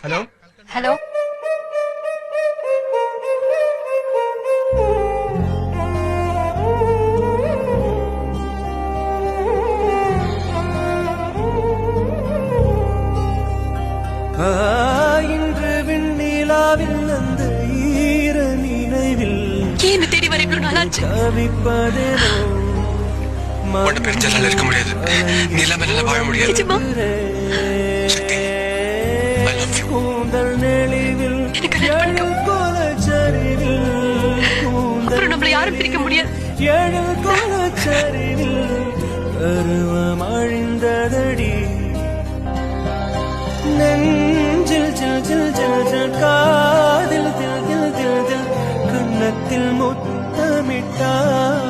Hello hello. இன்று விண்ணிலாவில் அந்த ஈர நினைவில் ஏன் தேடி வர இவ்வளவு நாளாச்சு? தவிப்பதேனோ உன்னை பிரிஞ்சதால இருக்க முடியாது. நீ இல்லாம என்னால வாழ முடியாது. நிஜமா? சக்தி, I love you. கூந்தல் நெளிவில் எனக்கு கல்யாணம் பண்ணிக்கோ. கோலச்சரிவில் அப்புறம் நம்மள யாரும் பிரிக்க முடியாது. எழில் கோலச்சரிவில் பருவம் அழிந்ததடி நெஞ்சில் ஜில் ஜில் ஜில் ஜில் காதில் தில் தில் தில் தில் கண்ணத்தில் முத்தமிட்டார்